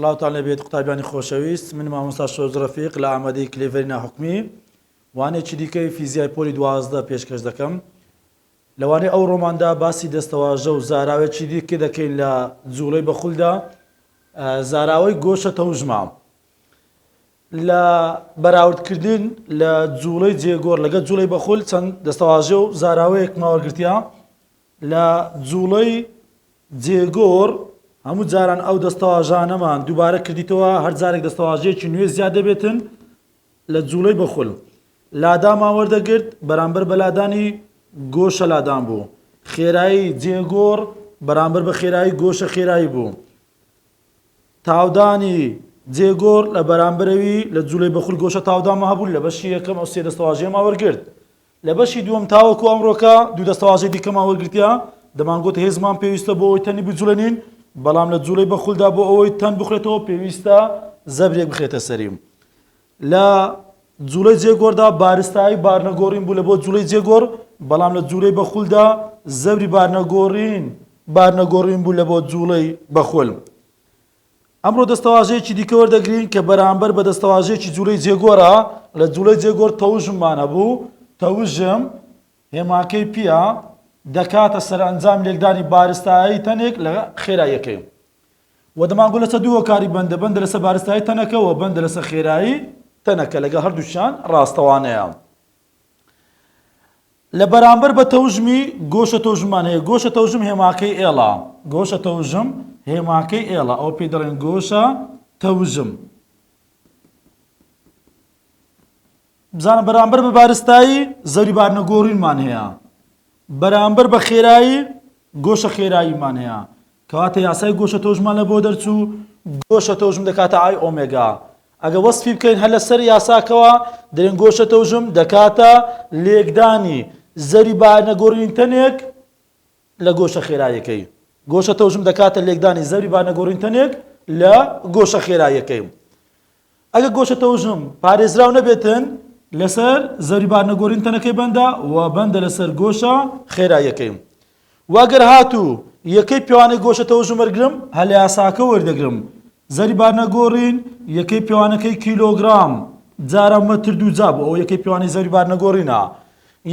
سڵاوتان لەبێت قوتابیانی خۆشەویست، من مامۆستا شۆز ڕەفیق لە ئامادەی کلێڤەری ناحوکمی وانێکی دیکەی فیزیای پۆلی 12 پێشکەش دەکەم. لەوانەیە ئەو ڕۆماندا باسی دەستەواژە و زاراوێکی دیکە دەکەین لە جوڵەی بەخولدا، زاراوەی گۆشە تەوژمە. لە بەراوردکردن لە جوڵەی جێگۆر لەگەڵ جوڵەی بەخول چەند دەستەواژە و زاراوەیەک ماوەگرتیا. لە جوڵەی جێگۆر هەموو جاران ئەو دەستەواژانەمان دووبارە کردیتەوە، هەر جارێک دەستەواژەیەکی نوێ زیاد دەبێتن لە جوڵەی بەخول. لادامان وەردەگرت بەرامبەر بە لادانی گۆشە لادان بوو. خێرایی جێگۆر بەرامبەر بە خێرایی گۆشە خێرایی بوو. تاودانی جێگۆر لە بەرامبەرەوی لە جوڵەی بەخول گۆشە تاودانمە هەبوون. لە بەشی یەکەم ئەو سێ دەستەواژەیەمان وەرگرت. لە بەشی دووەم تاوەکو ئەمڕۆکە دوو دەستەواژەی دیکەمان وەرگرتیا. دەمانگوت هێزمان پێویستە بۆ ئەوەی تەنی بجوڵێنین، بەڵام لە جوڵەی بەخولدا بۆ ئەوەی تەن بخرێتەوە پێویستە زەبرێک بخێتە سەریم. لە جوڵەی جێگۆردا بارستایی بارنەگۆڕین بوو لە بۆ جوڵەی جێگۆر، بەڵام لە جوڵەی بەخولدا زەبری بارنەگۆڕین بوو لە بۆ جوڵەی بەخول. ئەمڕۆ دەستەواژەیەکی دیکە وەردەگرین کە بەرامبەر بە دەستەواژەیەکی جوڵەی جێگۆرە. لە جوڵەی جێگۆر تەوژممان هەبوو. تەوژم هێماکەی پیە دەکاتە سەرئەنجام لێکدانی بارستایی تەنێک لە خێراییەکەی. و دەمانگوت لەسەر دوو هۆکاری بەندە، بەندە لەسەر بارستایی تەنەکە و بەندە لەسەر خێرایی تەنەکە، لەگە هەردووشیان ڕاستەوانەیە. لە بەرامبەر بە تەوژمی گۆشە تەوژممان هەیە. گۆشە تەوژم هێماکەی ئێڵە. گۆشە تەوژم هێماکەی ئێڵە، ئەو پێی دەڵێن گۆشە تەوژم. بزانە بەرامبەر بە بارستایی زەوری بارنەگۆڕینمان هەیە. بەرامبەر بە خێرایی گۆشە خێراییمان هەیە. کەواتە یاسای گۆشە تەوژمان لە بۆ دەرچوو. گۆشە تەوژم دەکاتە ئای ئۆمێگا. ئەگە وەسفی بکەین هەر لەسەر یاساکەوە دەڵێن گۆشە تەوژم دەکاتە لێکدانی زەوری بارنەگۆڕین تەنێک لە گۆشە خێراییەکەی. گۆشە تەوژم دەکاتە لێکدانی زەوری بارنەگۆڕین تەنێک لە گۆشە خێراییەکەی. ئەگە گۆشە تەوژم پارێزراو نەبێتن لەسەر زەوری بارنەگۆڕین تەنەکەی بەندە و بەندە لەسەر گۆشە خێراییەکەی. واگەر هاتوو یەکەی پیاوانەی گۆشە تەوژم وەرگرم، هەل لە یاساکە وەردەگرم. زەوری بارنەگۆڕین یەکەی پیاوانەکەی کیلۆگرام جارە مەتر دووجا بوو، ئەو یەکەی پیاوانی زەوری بارنەگۆڕینە.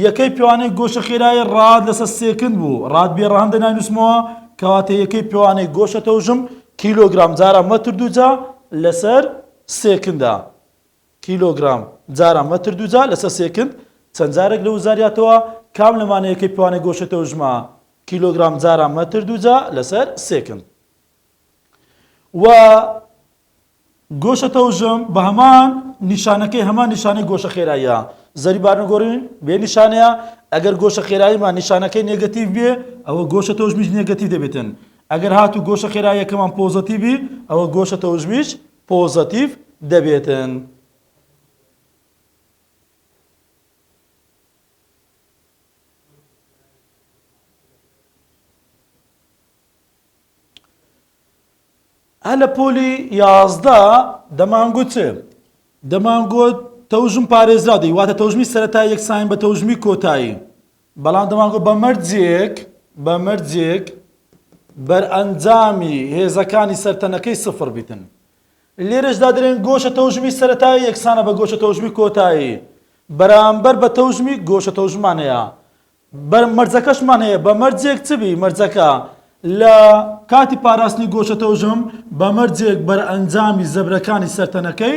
یەکەی پیاوانەی گۆشە خێرایی ڕاد لەسەر سێکند بوو، ڕاد بێ ڕەهەندە نانووسمەوە، کەواتە یەکەی پیاوانەی گۆشە تەوژم کیلۆگرام جارە مەتر دووجا لەسەر سێکندا. کیلۆگرام جارە مەتر دووجا لەسەر سێکند. چەند جارێک لە وزاریاتەوە کام لەمانەیەکەی پیاوانی گۆشە تەوژمە کیلۆگرام جارە مەتر دووجا لەسەر سێکند. و گۆشە تەوژم بە هەمان نیشانەکەی هەمان نیشانەی گۆشە خێراییە. زەوری بارنەگۆڕین بێ نیشانەیە. ئەگەر گۆشە خێراییمان نیشانەکەی نێگەتیڤ بێ ئەوە گۆشە تەوژمیش نێگەتیڤ دەبێتن. ئەگەر هاتوو گۆشە خێراییەکەمان پۆزەتیڤی ئەوە گۆشە تەوژمیش پۆزەتیڤ دەبێتن. هەر لە پۆلی 11 دەمانگوت چ؟ دەمانگوت تەوژم پارێزرا دەی، واتە تەوژمی سەرەتایی یەکسان بە تەوژمی کۆتایی. بەڵام دەمانگوت بە مەرجێک بەرئەنجامی هێزەکانی سەرتەنەکەی سفر بیتن. لێرەشدا دەڵێن گۆشە تەوژمی سەرەتایی یەکسانە بە گۆشە تەوژمی کۆتایی. بەرامبەر بە تەوژمی گۆشە تەوژمان هەیە. مەرجەکەشمان هەیە بە مەرجێک چبی مەرجەکە لە کاتی پاراستنی گۆشە تەوژم بە مەرجێک بەرئەنجامی زەبرەکانی سەرتەنەکەی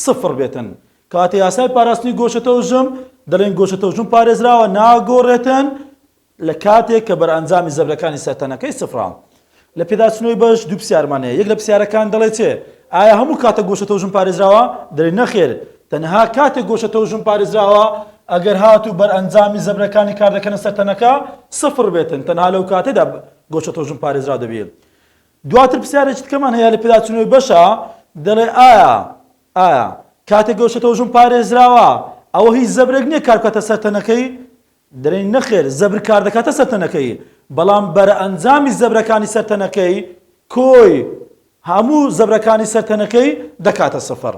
سفر بێتن. کاتی یاسای پاراستنی گۆشە تەوژم دەڵێن گۆشە تەوژم پارێزراوە ناگۆڕێتن لە کاتێک کە بەرئەنجامی زەبرەکانی سەرتەنەکەی سفرا. لە پێداچنەوەی بەش دوو پرسیارمان هەیە. یەک لە پرسیارەکان دەڵێت چێ؟ ئایا هەموو کاتە گۆشە تەوژم پارێزراوە؟ دەڵێن نەخێر، تەنها کاتێک گۆشە تەوژم پارێزراوە ئەگەر هاتوو بەرئەنجامی زەبرەکانی کار دەکەنە سەرتەنەکە سفر بێتن، تەنها لەو کاتێدا گۆشە تەوژم پارێزرا دەبێت. دواتر پرسیارێکی تکەمان هەیە لە پێداچنەوەی بەشە دەڵێ ئایا کاتێک گۆشە تەوژم پارێزراوە ئەوە هیچ زەبرێک نییە کار بکاتە سەرتەنەکەی؟ دەڵێن نەخێر، زەبر کار دەکاتە سەرتەنەکەی، بەڵام بەرئەنجامی زەبرەکانی سەرتەنەکەی کۆی هەموو زەبرەکانی سەرتەنەکەی دەکاتە سفر.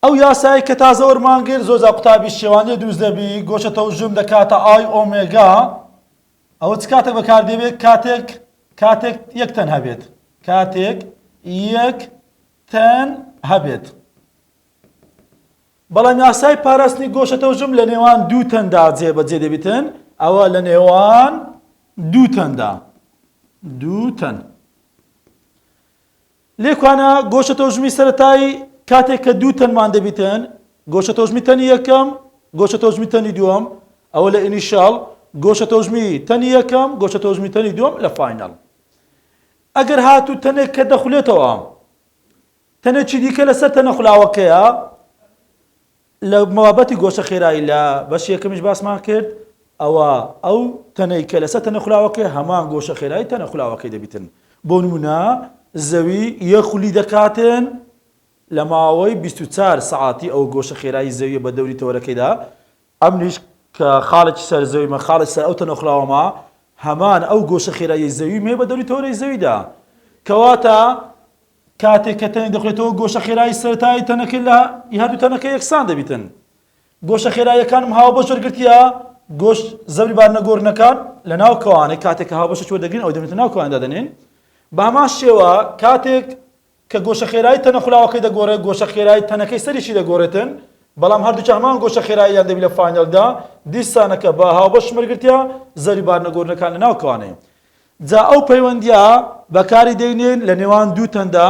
ئەو یاسایی کە تازە وەرمانگرت زۆر جا قوتابی شێوانیە دروست دەبی گۆشە تەوژم دەکاتە ئای ئۆمێگا. ئەوە چ کاتێک بەکاردێبێت؟ کاتێک یەک تەنها بێت. کاتێک یەک تەن هەبێت. بەڵام یاسای پاراستنی گۆشە تەوژم لە نێوان دوو تەندا جێبەجێ دەبێتن، ئەوە لە نێوان دوو تەندا، دوو تەن. لێکوانە گۆشە تەوژمی سەرەتایی کاتێک کە دوو تەنمان دەبێتن، گۆشە تەوژمی تەنی یەکەم، گۆشە تەوژمی تەنی دووەم، ئەوە لە ئینیشال، گۆشە تەوژمی تەنی یەکەم، گۆشە تەوژمی تەنی دووەم لە فاینەڵ. ئەگەر هاتوو تەنێک کە دەخولێتەوە، تەنێکی دیکە لەسەر تەنە خولاوەکەیە، لە مەوابەتی گۆشە خێرایی لە بەشی یەکەمیش باسمان کرد، ئەوە ئەو تەنەی کە لەسەر تەنە خولاوەکەی هەمان گۆشە خێرایی تەنە خولاوەکەی دەبێتن. بۆ نمونە زەوی یەک خولی دەکاتن لە ماوەی 24 سەعاتی ئەو گۆشە خێرایی زەویە بە دەوری تەوەرەکەیدا، ئەمنیش کە خاڵێکی سەر زەویمە خاڵی سەر ئەو تەنە خولاوەمە هەمان ئەو گۆشە خێرایی زەوی مێ بە دەوری تەوەرەی زەویدا. کەواتە کاتێک کە تەنێک دەخولێتەوە گۆشە خێرایی سەرەتایی تەنەکەی لە هەردوو تەنەکە یەکسان دەبێتن. گۆشە خێراییەکانم هاو بەش وەرگرتیە، گۆشت زەوری بارنەگۆڕنەکان لە ناو کەوانەی کاتێک کە هاو بەشە وەردەگرین ئەو دەبێتە ناو کەواندا دەنێن. بە هەمان شێوە کاتێک کە گۆشە خێرایی تەنە خولاوەکەی دەگۆڕێت، گۆشە خێرایی تەنەکەی سەریشی دەگۆڕێتن، بەڵام هەردووچ هەمان گۆشە خێراییان دەبێت لە فاینەڵدا، دیسانەکە بە هاو بەش وەرگرتیە زەوری بارنەگۆڕنەکان لە ناو کەوانەیە. جا ئەو پەیوەندیە بەکاری دەینێن لە نێوان دوو تەندا،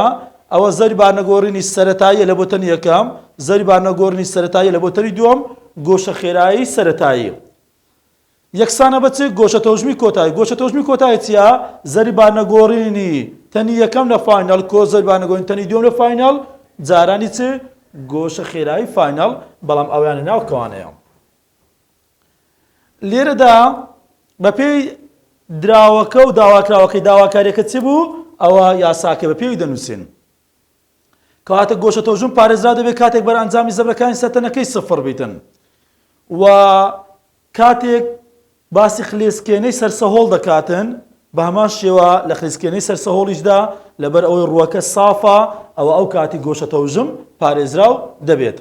ئەوە زەوری بارنەگۆڕینی سەرەتاییە لە بۆ تەنی یەکەم، زەوری بارنەگۆڕینی سەرەتاییە لە بۆ تەنی دووەم، گۆشە خێرایی سەرەتایی. یەکسانە بە چ؟ گۆشە تەوژمی کۆتایی. گۆشە تەوژمی کۆتایی چییە؟ زەوری بارنەگۆڕینی تەنی یەکەم لە فاینەڵ کۆ زەوری بارنەگۆڕینی تەنی دووەم لە فاینەڵ، جارانی چ؟ گۆشە خێرایی فاینەڵ، بەڵام ئەویانە ناو کەوانەیە. لێرەدا بەپێی دراوەکە و داواکراوەکەی داواکاریەکە چی بوو؟ ئەوە یاساکە بەپێی دەنووسین. کەواتە گۆشە تەوژم پارێزرا دەبێت کاتێک بەرئەنجامی زەبرەکانی سەرتەنەکەی سفر بیتن، و کاتێک باسی خلێسکێنەی سەرسەهۆڵ دەکاتن، بە هەمان شێوە لە خلێسکێنەی سەرسەهۆڵیشدا لەبەر ئەوەی ڕووەکە سافە، ئەوە ئەو کاتی گۆشە تەوژم پارێزراو دەبێت.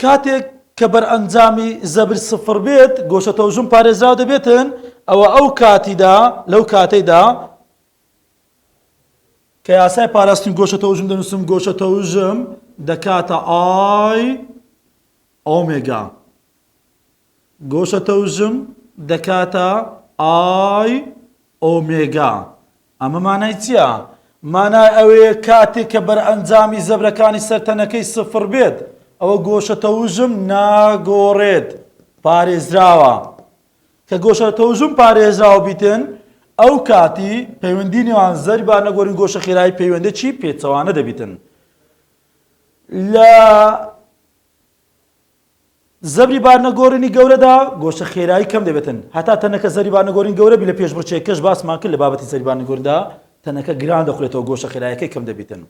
کاتێک کە بەرئەنجامی زەبر سفر بێت، گۆشە تەوژم پارێزراو دەبێتن، ئەوە ئەو کاتیدا لەو کاتەیدا کە یاسای پاراستنی گۆشە تەوژم دەنووسم، گۆشە تەوژم دەکاتە ئای ئۆمێگا. گۆشە تەوژم دەکاتە ئای ئۆمێگا. ئەمە مانای چییە؟ مانای ئەوەیە کاتێک کە بەرئەنجامی زەبرەکانی سەرتەنەکەی سفر بێت، ئەوە گۆشە تەوژم ناگۆڕێت، پارێزراوە. کە گۆشە تەوژم پارێزراوە بیتن، ئەو کاتی پەیوەندی نێوان زەوری بارنەگۆڕین گۆشە خێرایی پەیوەندێکی پێچەوانە دەبیتن. لە زەوری بارنەگۆڕینی گەورەدا گۆشە خێرایی کەم دەبێتن، هەتا تەنەکە زەوری بارنەگۆڕین گەورە بی لە پێشبڕکێکەش باسمان کرد لە بابەتی زەوری بارنەگۆڕیندا تەنەکە گران دەخولێتەوە، گۆشە خێراییەکەی کەم دەبیتن.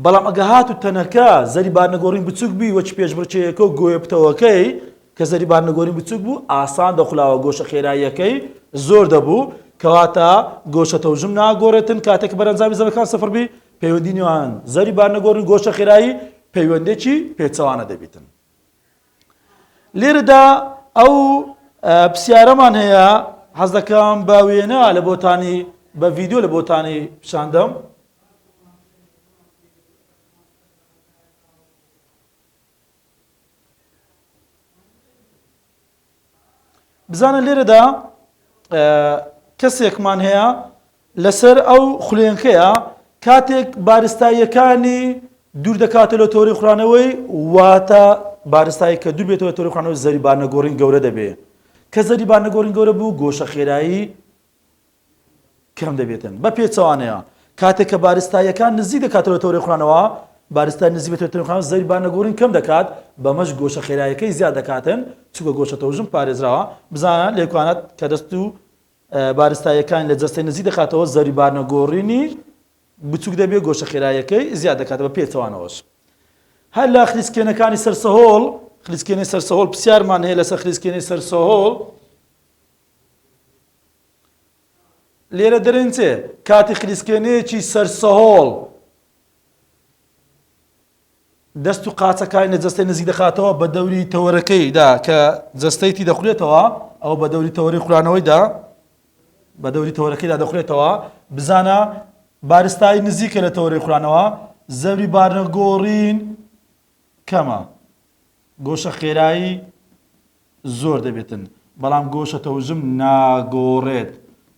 بەڵام ئەگە هاتوو تەنەکە زەوری بارنەگۆڕین بچووک بی وەچ پێشبڕکێکە و گۆیەپتەوەکەی کە زەوری بارنەگۆڕین بچووک بوو، ئاسان دەخولاوە گۆشە خێراییەکەی زۆر دەبوو، کەواتە گۆشە تەوژم ناگۆڕێتن. کاتێک بەرەنجامی زەبرەکان سفر بی، پەیوەندی نێوان زەوری بارنەگۆڕین گۆشە خێرایی پەیوەندێکی پێچەوانە دەبیتن. لێرەدا ئەو پرسیارەمان هەیە، حەز دەکەم بە وێنە لە بۆتانی بە ڤیدیۆ لە بۆتانی پیشاندەم. بزانە لێرەدا کەسێکمان هەیە لەسەر ئەو خوڵێنکەیە، کاتێک بارستاییەکانی دوور دەکاتە لە تۆری خوڕانەوەی، واتە بارستایی کە دوور بێتەوە تۆری خوڕانەوەی زەوری بارنەگۆڕین گەورە دەبێت. کە زەوری بارنەگۆڕین گەورە بوو، گۆشە خێرایی کەم دەبێتن. بە پێچەوانەیە کاتێک کە بارستاییەکان نزیک دەکاتە لە تۆری خوڕانەوە، بارستای نزیک بێتەوە تۆری خوڕانەوە، زەوری بارنەگۆڕین کەم دەکات، بەمەش گۆشە خێراییەکەی زیاد دەکاتن، چونکە گۆشە تەوژم پارێزراوە. بزانە لێکوانەت کە دەست و بارستاییەکان لە جەستەی نزیک دەکاتەوە، زەوری بارنەگۆڕینی بچووک دەبێت، گۆشە خێراییەکەی زیاد دەکاتە بە پێچەوانەوەش. هەر لە خلیسکێنەکانی سەرسەهۆڵ، خلیسکێنەی سەرسەهۆڵ پرسیارمان هەیە لەسەر خلیسکێنەی سەرسەهۆڵ. لێرە دەرێنچێ کاتی خلیسکێنەیەکی سەرسەهۆڵ دەست و قاچەکانی لە جەستەی نزیک دەخاتەوە بە دەوری تەوەرەکەیدا کە جەستەیتی دەخولێتەوە، ئەو بە دەوری تەوەری خوڕانەوەیدا بە دەوری تەوەرەکەیدا دەخولێتەوە بزانە بارستایی نزیکە لە تەوەرەی خوڵانەوە زەوری بارنەگۆڕین کەمە گۆشە خێرایی زۆر دەبێتن بەڵام گۆشە تەوژم ناگۆڕێت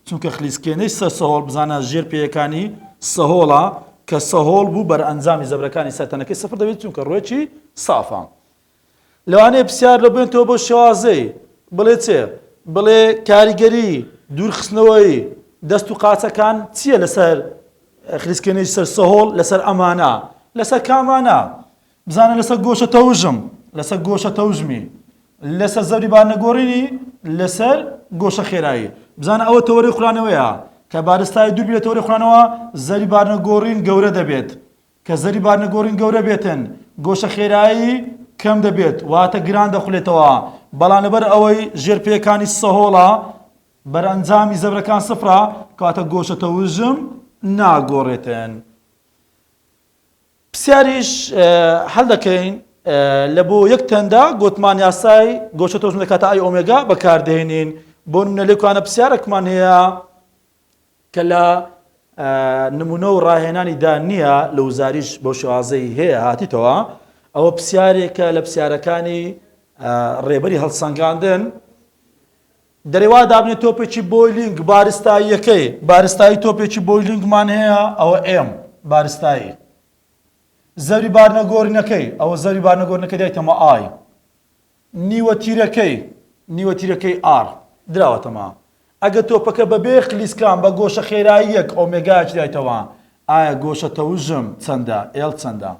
چونکە خلیسکێنەی سەر سەهۆڵ بزانە ژێر پێیەکانی سەهۆڵە کە سەهۆڵ بوو بەر ئەنجامی زەبرەکانی سەرتەنەکەی سەفر دەبێت چونکە ڕۆیەکی سافە لەوانەیە پرسیار لە بێنەوە بۆ شێوازەی بڵێ چێ بڵێ کاریگەری دوورخستنەوەی دەست و قاچەکان چییە لەسەر خلیسکێنەی سەر سەهۆڵ لەسەر ئەمانە لەسەر کامانە بزانە لەسەر گۆشە تەوژم لەسەر گۆشە تەوژمی لەسەر زەوری بارنەگۆڕینی لەسەر گۆشە خێرایی بزانە ئەوە تەوەری خوڵانەوەیە کە بارستای دووبی لە تەوەری خوڵانەوە زەری بارنەگۆڕین گەورە دەبێت کە زەری بارنەگۆڕین گەورە بێتن گۆشە خێرایی کەم دەبێت واتە گران دەخولێتەوە بەڵام لەبەر ئەوەی ژێرپێکانی سەهۆڵە بەرئەنجامی زەبرەکان سفرە کەواتە گۆشە تەوژم ناگۆڕێتن پرسیاریش هەڵ دەکەین لە بۆ یەک تەندا گوتمان یاسای گۆشە تەوژم دەکاتە ئای ئۆمێگا بەکاردێنین بۆ نمونە لێکوانە پرسیارێکمان هەیە کە لە نمونە و ڕاهێنانیدا نییە لە وزاریش بۆ شێوازەی هەیە هاتیتەوە ئەوە پرسیارێکە لە پرسیارەکانی ڕێبەری هەڵسەنگاندن دەرێوا دابنێت تۆپێکی بۆیلینگ بارستاییەکەی بارستایی تۆپێکی بۆیلینگمان هەیە ئەوە ئێم بارستایی زەوری بارنەگۆڕینەکەی ئەوە زەوری بارنەگۆڕینەکەی دایتەمە ئای نیوە تیرەکەی ئار دراوەتەمە ئەگە تۆپەکە بەبێ خلیسکان بە گۆشە خێراییەک ئۆمێگایەکی دایتەوە ئایا گۆشە تەوژم چەندە ئێڵ چەندە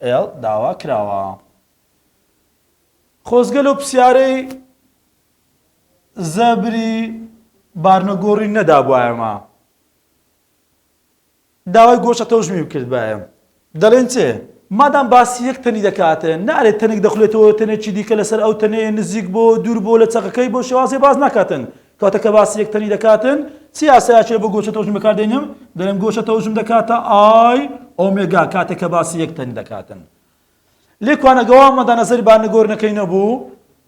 ئێڵ داوا کراوە خۆزگەل و پرسیارەی زەبری بارنەگۆڕین نەدابوایەمە داوای گۆشە تەوژمی بکرد بایم دەڵێن چێ مادام باسی یەک تەنی دەکاتن نارێت تەنێک دەخولێتەوە تەنێکی دیکە لەسەر ئەو تەنەیە نزیک بۆ دوور بۆ لە چەقەکەی بۆ شێوازێ باز ناکاتن کەواتە کە باسی یەک تەنی دەکاتن چی یاسایەکێ بۆ گۆشە تەوژم بەکاردێنم دەڵێم گۆشە تەوژم دەکاتە ئای ئۆمێگا کاتێک کە باسی یەک تەنی دەکاتن لێکوانەگەوا مەدا نەزەری بارنەگۆڕینەکەی نەبوو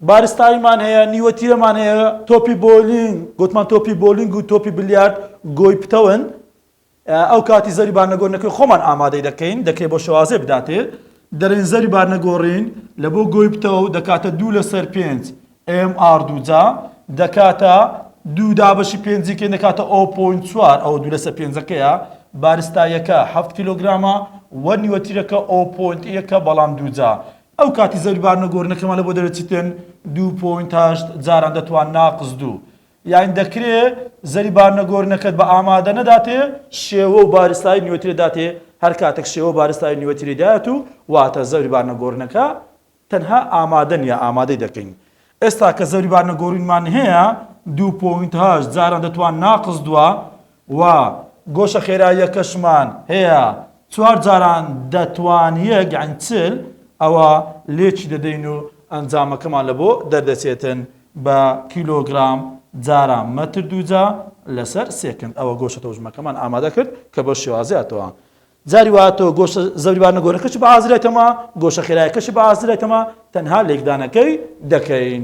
بارستاییمان هەیە نیوە تیرەمان هەیە تۆپی بۆلینگ گوتمان تۆپی بۆلینگ و تۆپی بلیارد گۆی پتەون ئەو کاتی زەری بارنەگۆڕینەکەی خۆمان ئامادەی دەکەین دەکرێت بۆ شێوازێ بداتێ دەرێن زەری بارنەگۆڕین لە بۆ گۆی پتەوە دەکاتە 2/5 MR دووجا دەکاتە 2 دابەشی پێنجیکە دەکاتە 0.4 ئەو 2/5ەکەیە بارستایەکە 7 کیلۆگرامە وە نیوە تیرەکە 0.1 بەڵام دووجا ئەو کاتی زەوری بارنەگۆڕینەکەمان لە بۆ دەرەچیتن 2.8 جاران دەتوان ناقص 2 یان دەکرێت زەری بارنەگۆڕینەکەت بە ئامادە نەداتێ شێوە و بارستایی نیوەتیرە داتێ هەر کاتێک شێوە بارستایی نیوەتیری دایەت و واتە زەوری بارنەگۆڕینەکە تەنها ئامادە نیە ئامادەی دەکەین ئێستا کە زەوری بارنەگۆڕینمان هەیە 2.8 جاران دەتوان ناقص 2 و گۆشە خێراییەکەشمان هەیە 4 جاران دەتوانیەک یان چل ئەوە لێکی دەدەین و ئەنجامەکەمان لە بۆ دەردەچێتن بە کیلۆگرام جاران مەتر دووجا لەسەر سێکند ئەوە گۆشە تەوژمەکەمان ئامادە کرد کە بۆ شێوازیاتەوە جاری واتەوە گۆشە زەوری بارنەگۆڕینەکەشی بە ئازرێتەوە گۆشە خێراییەکەشی بە ئازرێتەوە تەنها لێکدانەکەی دەکەین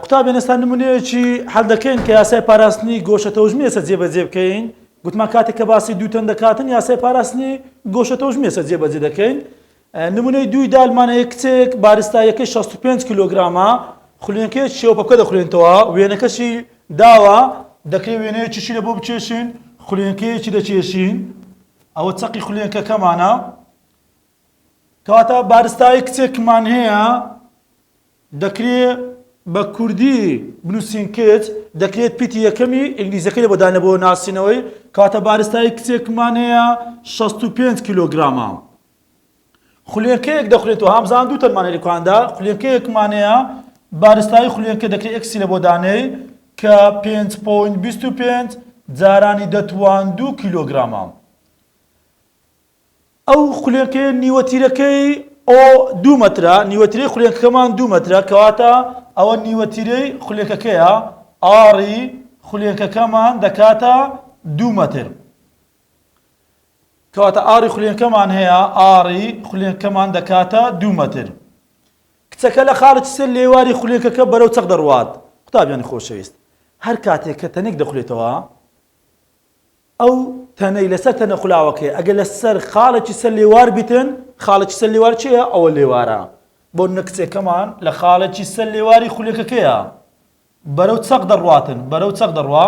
قوتابیان ئێستا نمونەیەکی هەڵ دەکەین کە یاسای پاراستنی گۆشە تەوژمی ئێستا جێبەجێ بکەین گوتمان کاتێک کە باسی دووتەن دەکاتن یاسای پاراستنی گۆشە تەوژمی ئێستا جێبەجێ دەکەین نمونەی دووی دالمانەیە کچێک بارستایەکەی 65 کیلۆگرامە خوڵێنەکەی شێوەپەکە دەخولێنەوە وێنەکەشی داوە دەکرێت وێنەیەکیشی لە بۆ بچێشین خوڵێنەکەیەکی دەچێشین ئەوە چەقی خوڵێنەکەکەمانە کەواتە بارستایی کچێکمان هەیە دەکرێت بە کوردی بنووسین کچ دەکرێت پیتی یەکەمی ئینگلیزەکەی لە بۆدانە بۆ ناسینەوەی کەواتە بارستایی کچێکمان هەیە 65 کیلۆگرامە خوڵێنەکەیەک دەخولێتەوە هەمزان دوو تەنمان لێکواندا خوڵێنەکەیەکمان هەیە بارستایی خوڵێنەکە دەکرێت ئەکسی لە بۆدانەی کە 5.25 جارانی دەتوان 2 کیلۆگرامە ئەو خوڵێنەکەی نیوەتیرەکەی ئۆ 2 مەترە نیوەتیرەی خوڵێنەکەمان 2 مەترە کەواتە ئەوە نیوەتیرەی خوڵێنەکەیە ئاڕی خوڵێنەکەمان دەکاتە 2 مەتر کەواتە ئاڕی خوڵێنەکەمان هەیە ئاڕی خوڵێنەکەمان دەکاتە 2 مەتر کچەکە لە خاڵی سێ لێواری خولیەکەکە بەرەو چەق دەڕوات. قوتابیانی خۆشەویست، هەر کاتێک کە تەنێک دەخولێتەوە ئەو تەنەی لەسەر تەنە خولاوەکەی ئەگەر لەسەر خاڵێکی سەر لێوار بیتن، خاڵێکی سەر لێوار چییە؟ ئەوە لێوارە. بۆ نەکچێکەمان لە خاڵێکی سەر لێواری خولیەکەکەیە بەرەو چەق دەڕواتن، بەرەو چەق دەڕوا.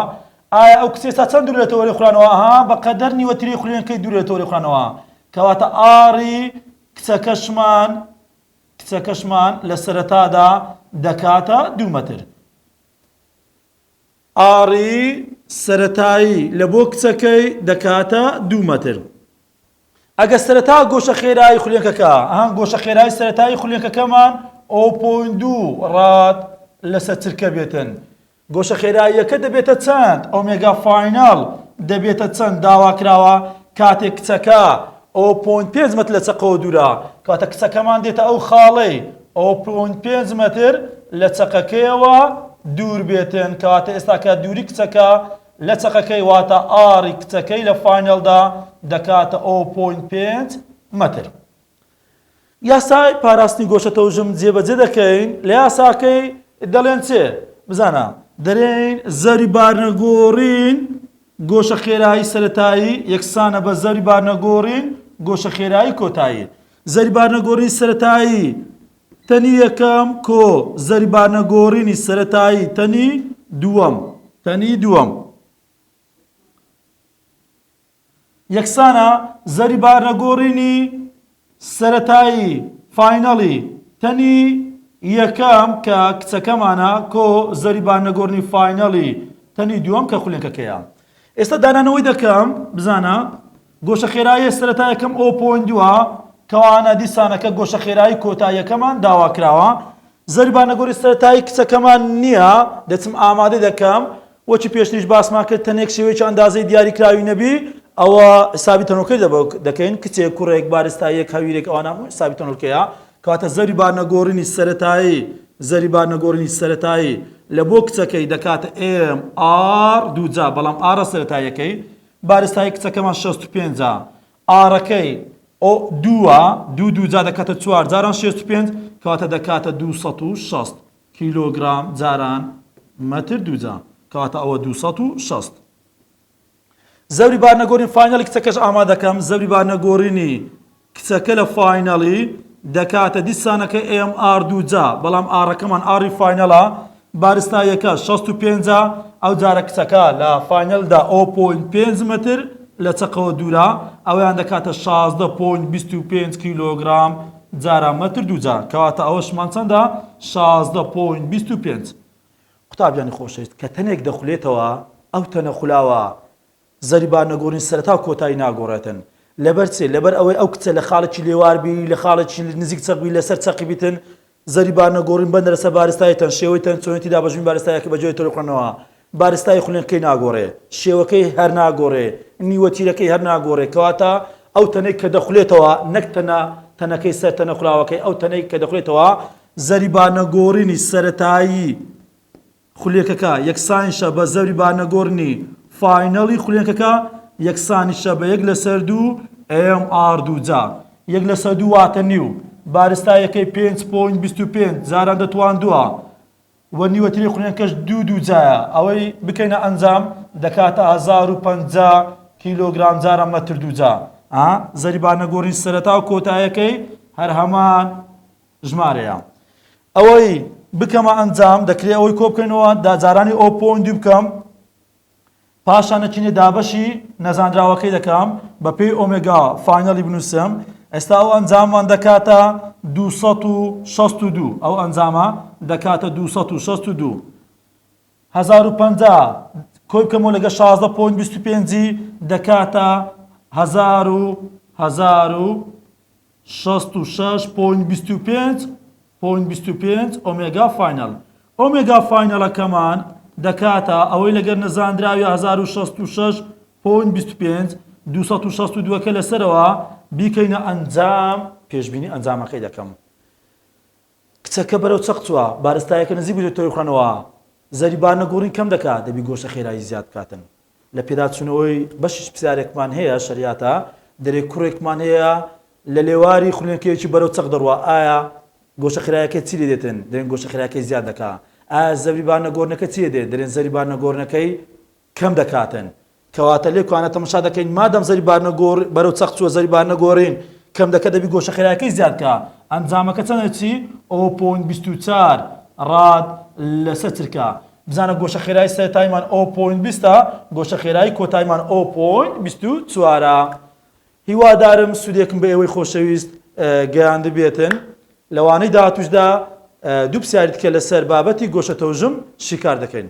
ئایا ئەو کچێستا چەند دوورێتەوە لێ خوڵانەوە؟ ها بەقەدەر نیوەتری خولیەکەی دوورێتەوە لێ خوڵانەوە، کەواتە ئاری کچەکەشمان لە سەرەتادا دەکاتە 2 مەتر. ئاری سەرەتایی لە بۆ کچەکەی دەکاتە 2 مەتر. ئەگە سەرەتا گۆشە خێرایی خولیەکەکە، گۆشە خێرایی سەرەتایی خولیەکەکەمان 0.2 ڕاد لەسەر چرکە بێتن. گۆشە خێراییەکە دەبێتە چەند؟ ئۆمێگا فاینەڵ دەبێتە چەند داواکراوە کاتێک کچەکە 0.5 مەتر لە چەقەوە دوورە، کاتە کچەکەمان دێتە ئەو خاڵەی 0.5 مەتر لە چەقەکەیەوە دوور بێتن، کەواتە ئێستا کە دووری کچەکە لە چەقەکەی واتە ئاری کچەکەی لە فاینەڵدا دەکاتە 0.5 مەتر. یاسای پاراستنی گۆشە تەوژم جێبەجێ دەکەین. لە یاساکەی دەڵێن چێ؟ بزانە دەرێن زەری بارنەگۆڕین گۆشە خێرایی سەرەتایی یەکسانە بە زەری بارنەگۆڕین گۆشە خێرایی کۆتایی. زەری بارنەگۆڕینی سەرەتایی تەنی یەکەم کۆ زەری بارنەگۆڕینی سەرەتایی تەنی دووەم یەکسانە زەری بارنەگۆڕینی سەرەتایی فاینەڵی تەنی یەکەم کە کچەکەمانە کۆ زەری بارنەگۆڕنی فاینەڵی تەنی دووەم کە خولیەکەکەیە. ئێستا دانانەوەی دەکەم بزانە گۆشە خێرایی سەرەتایەکەم 0.2 کەوانە دیسانەکە گۆشە خێرایی کۆتاییەکەمان داواکراوە. زەری بارنەگۆڕی سەرەتایی کچەکەمان نییە، دەچم ئامادە دەکەم وەچی پێشتریش باسمان کرد تەنێک شێوەیەکی ئەندازەی دیاریکراوی نەبی ئەوە حسابی تەنۆکەی دەکەین، کچێک کوڕێک بارستاییەک هەویرێک ئەوانە حسابی تەنۆکەیە، کەواتە زەری بارنەگۆڕینی سەرەتایی لە بۆ کچەکەی دەکاتە MR 2 بەڵام ئارە سەرەتاییەکەی بارستایی کچەکەمان 65 ئارەکەی 2 دەکاتە 4 جاران 65 کەواتە دەکاتە 260 کیلۆگرام جاران مەتر 2 کەواتە ئەوە 260. زەوری بارنەگۆڕین فاینەڵی کچەکەش ئامادەکەم. زەوری بارنەگۆڕینی کچەکە لە فاینەڵی دەکاتە دیسانەکە MR 2 بەڵام ئارەکەمان ئاری فاینەڵە بارستایەکە 65 ئەو جارە کچەکە لە فاینەلدا 0.5 مەتر لە چەقەوە دوورە ئەویان دەکاتە 16.25 کیلۆگرام جارە مەتر 2 کەواتە ئەوەشمان چەندە؟ 16.25. قوتابیانی خۆشەویست کە تەنێک دەخولێتەوە ئەو تەنە خولاوە زەری بارنەگۆڕین سەرەتا و کۆتایی ناگۆڕێتن. لەبەر چێ؟ لەبەر ئەوەی ئەو کچە لە خاڵێکی لێواربی لە خاڵێکی نزیک چەقبی لەسەر چەقی بیتن زەری بارنەگۆڕین بەندە لەسەر بارستایەتەن شێوەی تەن چۆنێتی دابەژین بارستایەکە بەجێی تۆلەخۆنەوە بارستای خوڵێنەکەی ناگۆڕێ، شێوەکەی هەر ناگۆڕێ، نیوەتیرەکەی هەر ناگۆڕێ، کەواتە ئەو تەنەی کە دەخولێتەوە نەک تەنەکەی سەر تەنە خولاوەکەی ئەو تەنەی کە دەخولێتەوە زەری بارنەگۆڕینی سەرەتایی خولیەکەکە یەکسانیشە بە زەوری بارنەگۆڕنی فاینەڵی خولیەکەکە یەکسانیشە بە 1/2 MR 2 1/2 واتە نیو بارستایەکەی 5.25 جاران دەتواندووە و نیوەتری خولیەکەش 2 جایە ئەوەی بکەینە ئەنجام دەکاتە 1050 کیلۆگرام جارە مەتر 2 زەری بارنەگۆڕین سەرەتا و کۆتاییەکەی هەر هەمان ژمارەیە. ئەوەی بکەمە ئەنجام دەکرێت ئەوەی کۆ بکەینەوە جارانی 0.2 بکەم پاشان نەچینێ دابەشی نەزانراوەکەی دەکەم بە پێی ئۆمێگا فاینەڵی بنووسم. ئێستا ئەو ئەنجاممان دەکاتە 262 ئەو ئەنجامە دەکاتە 262 1050 کۆی بکەمەوە لەگە 16.25 دەکاتە 1066.25 ئۆمێگا فاینەڵ. ئۆمێگا فاینەڵەکەمان دەکاتە ئەوەی لەگەر نەزانراوی 1066.25 262کە لەسەرەوە بیکەینە ئەنجام پێشبینی ئەنجامەکەی دەکەم. کچەکە بەرەو چەق چووە بارستایەکە نزیک بێت تۆی خوێنەوە زەری بارنەگۆڕین کەم دەکات دەبی گۆشە خێرایی زیاد بکاتن. لە پێداچوونەوەی بەشیش پرسیارێکمان هەیە شەریعەتە دەرێ کوڕێکمان هەیە لە لێواری خوێنەکەیەکی بەرەو چەق دەڕوە ئایا گۆشە خێرایەکە چی لێ دێتن دەرێن گۆشە خێرایەکەی زیاد دەکا ئایا زەوی بارنەگۆڕنەکە چیە دێت دەرێن زەری بارنەگۆڕنەکەی کەم دەکاتن کەواتە لێ کوانە تەماشا دەکەین مادەم زەری بارنەگۆڕ بەرەو چەق چووە زەری بارنەگۆڕین کەم دەکە دەبی گۆشە خێرایەکەی زیادکە ئەنجامەکە چەندە چی 0.24 ڕاد لەسەر چرکە بزانە گۆشە خێرایی سەرەتایمان 0.20 گۆشە خێرایی کۆتاییمان 0.24 هیوادارم سودێکم بە ئێوەی خۆشەویست گەیاندە بێتن لەوانەی داهاتووشدا دوو پرسیارت کە لەسەر بابەتی گۆشە تەوژم شیکار دەکەین